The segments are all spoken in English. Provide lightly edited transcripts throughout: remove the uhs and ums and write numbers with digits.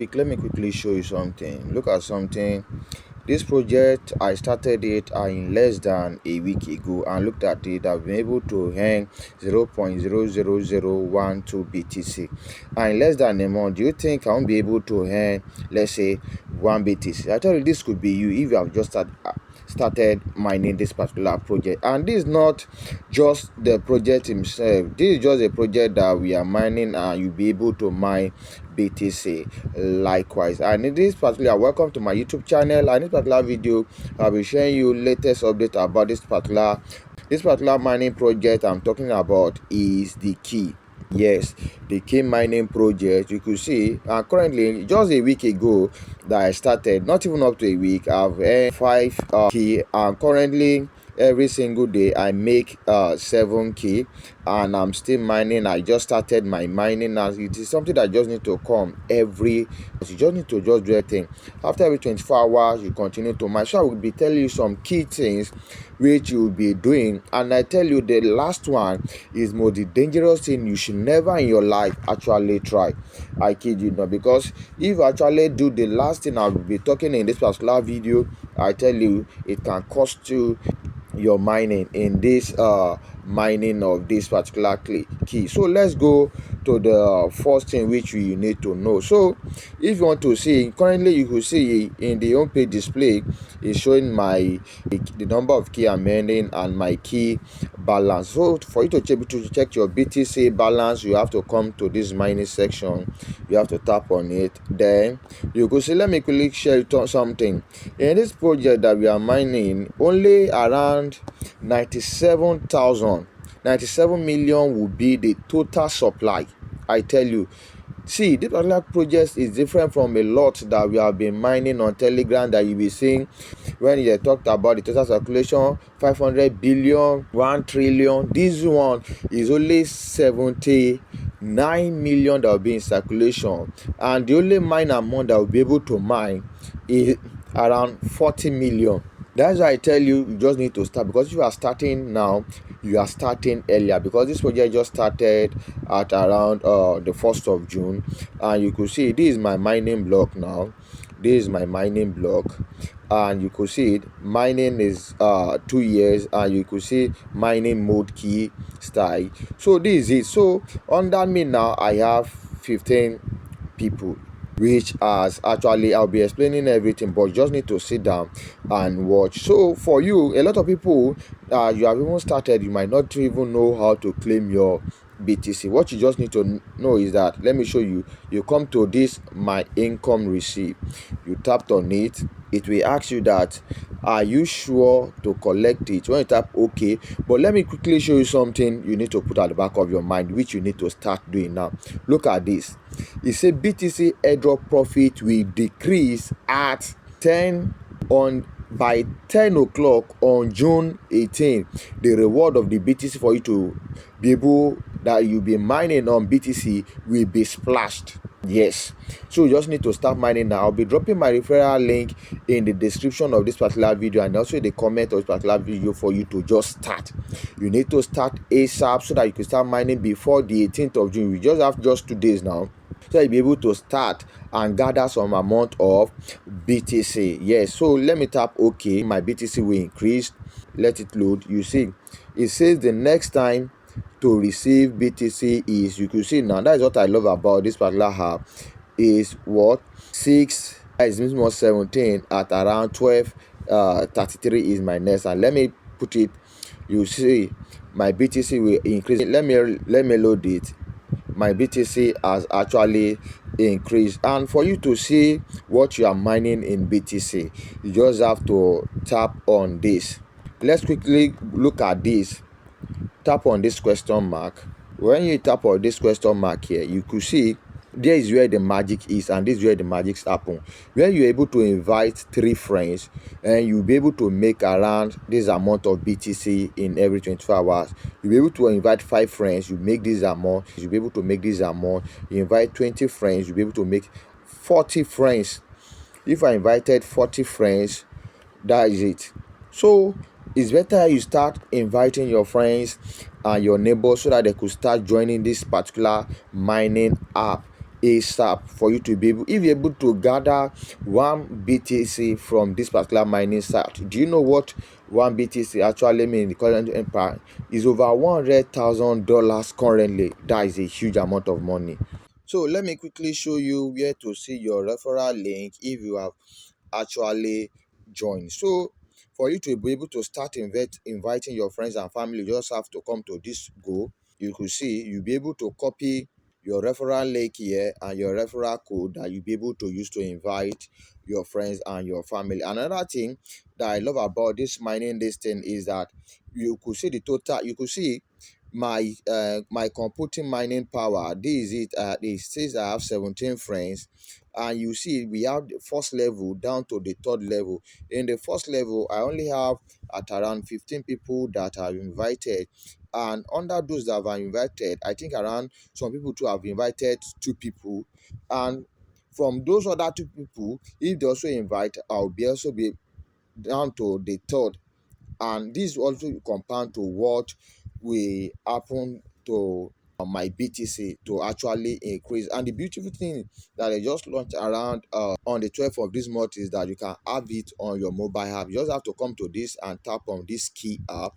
Let me quickly show you something. Look at something. This project, I started it in less than a week ago and looked at it. I've been able to earn 0.00012 BTC. And in less than a month, do you think I won't be able to earn, let's say, 1 BTC? I tell you, this could be you if you have just started mining this particular project. And this is not just the project himself. This is just a project that we are mining, and you'll be able to mine BTC likewise. And in this particular, welcome to my YouTube channel. And in this particular video, I'll be sharing you latest update about this particular mining project I'm talking about is the key. Yes, the key mining project. You could see currently just a week ago that I started, not even up to a week, I've earned 5 key, and currently every single day I make 7 key, and I'm still mining. I just started my mining, and it is something that just need to come every, you just need to just do a thing after every 24 hours. You continue to mine. So I will be telling you some key things which you will be doing, and I tell you the last one is more the dangerous thing you should never in your life actually try. I kid you not, because if you actually do the last thing I will be talking in this particular video, I tell you it can cost you your mining in this mining of this particular key. So let's go to the first thing which you need to know. So if you want to see, currently you could see in the home page display is showing the number of key I'm earning and my key balance. So for you to check your BTC balance, you have to come to this mining section. You have to tap on it. Then you could see, let me quickly share something. In this project that we are mining, only around 97 million will be the total supply. I tell you, see, this particular project is different from a lot that we have been mining on Telegram that you be seeing when you talked about the total circulation 500 billion, 1 trillion. This one is only 79 million that will be in circulation, and the only mine amount that will be able to mine is around 40 million. That's why I tell you, you just need to start, because if you are starting now, you are starting earlier, because this project just started at around the 1st of June. And you could see this is my mining block now. This is my mining block, and you could see it mining is 2 years, and you could see mining mode key style. So this is it. So under me now I have 15 people, which has actually, I'll be explaining everything, but you just need to sit down and watch. So for you, a lot of people, you have even started, you might not even know how to claim your BTC. What you just need to know is that, let me show you. You come to this my income receipt, you tapped on it. It will ask you that, are you sure to collect it? When you tap OK, but let me quickly show you something you need to put at the back of your mind, which you need to start doing now. Look at this. It says BTC airdrop profit will decrease at 10 on by 10 o'clock on June 18. The reward of the BTC for you to be able that you'll be mining on BTC will be splashed. Yes, so you just need to start mining now. I'll be dropping my referral link in the description of this particular video, and also in the comment of this particular video, for you to just start. You need to start ASAP so that you can start mining before the 18th of June. We just have just 2 days now, so you'll be able to start and gather some amount of BTC. Yes, so let me tap OK. My BTC will increase. Let it load. You see, it says the next time to receive BTC is, you can see now, that is what I love about this particular app, is what 6 is more 17 at around 12:33 is my next. And let me put it, you see my BTC will increase. Let me load it. My BTC has actually increased, and for you to see what you are mining in BTC, you just have to tap on this. Let's quickly look at this. Tap on this question mark. When you tap on this question mark here, you could see there is where the magic is, and this is where the magic happen. Where you're able to invite 3 friends, and you'll be able to make around this amount of BTC in every 24 hours. You'll be able to invite 5 friends, you make this amount. You'll be able to make this amount. You invite 20 friends, you'll be able to make 40 friends. If I invited 40 friends, that is it. So it's better you start inviting your friends and your neighbors so that they could start joining this particular mining app ASAP for you to be able, if you're able to gather one BTC from this particular mining site. Do you know what one BTC actually means in the current empire? Is over $100,000 currently. That is a huge amount of money. So let me quickly show you where to see your referral link if you have actually joined. So for you to be able to start inviting your friends and family, you just have to come to this go. You could see you'll be able to copy your referral link here and your referral code that you'll be able to use to invite your friends and your family. Another thing that I love about this mining this thing is that you could see the total, you could see my computing mining power. This is it. It says I have 17 friends, and you see we have the first level down to the third level. In the first level I only have at around 15 people that are invited, and under those that have invited, I think around some people too have invited 2 people, and from those other 2 people, if they also invite, I'll be also be down to the third, and this also compound to what will happen to my BTC to actually increase. And the beautiful thing that I just launched around on the 12th of this month is that you can have it on your mobile app. You just have to come to this and tap on this key app.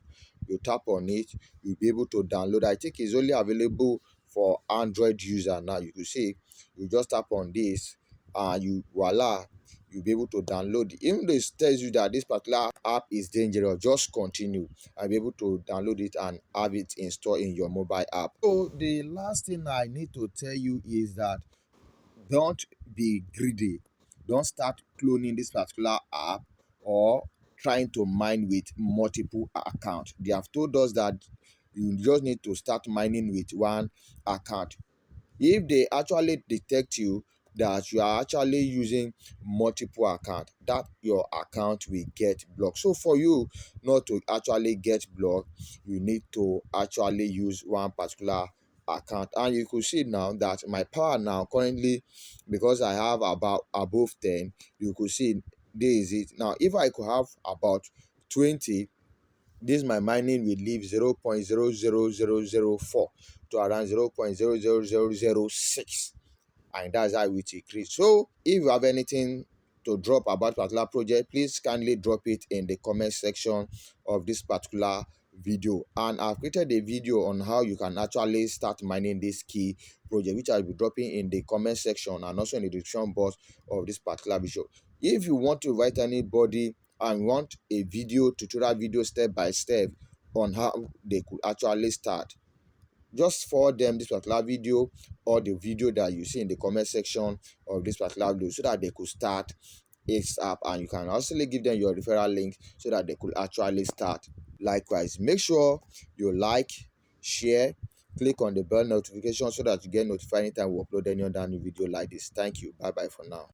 You tap on it, you'll be able to download. I think it's only available for Android user now. You can see you just tap on this and you voila, you'll be able to download it. Even though it tells you that this particular app is dangerous, just continue and be able to download it and have it installed in your mobile app. So the last thing I need to tell you is that don't be greedy. Don't start cloning this particular app or trying to mine with multiple accounts. They have told us that you just need to start mining with one account. If they actually detect you that you are actually using multiple account, that your account will get blocked. So for you not to actually get blocked, you need to actually use one particular account. And you could see now that my power now currently, because I have about above 10, you could see this is it. Now if I could have about 20, this my mining will leave 0.00004 to around 0.00006, and that's how it increase. So if you have anything to drop about particular project, please kindly drop it in the comment section of this particular video. And I've created a video on how you can actually start mining this key project, which I'll be dropping in the comment section and also in the description box of this particular video. If you want to invite anybody and want a video, tutorial video step by step on how they could actually start, just forward them this particular video or the video that you see in the comment section of this particular video so that they could start ASAP, and you can also give them your referral link so that they could actually start. Likewise, make sure you like, share, click on the bell notification so that you get notified anytime we upload any other new video like this. Thank you. Bye bye for now.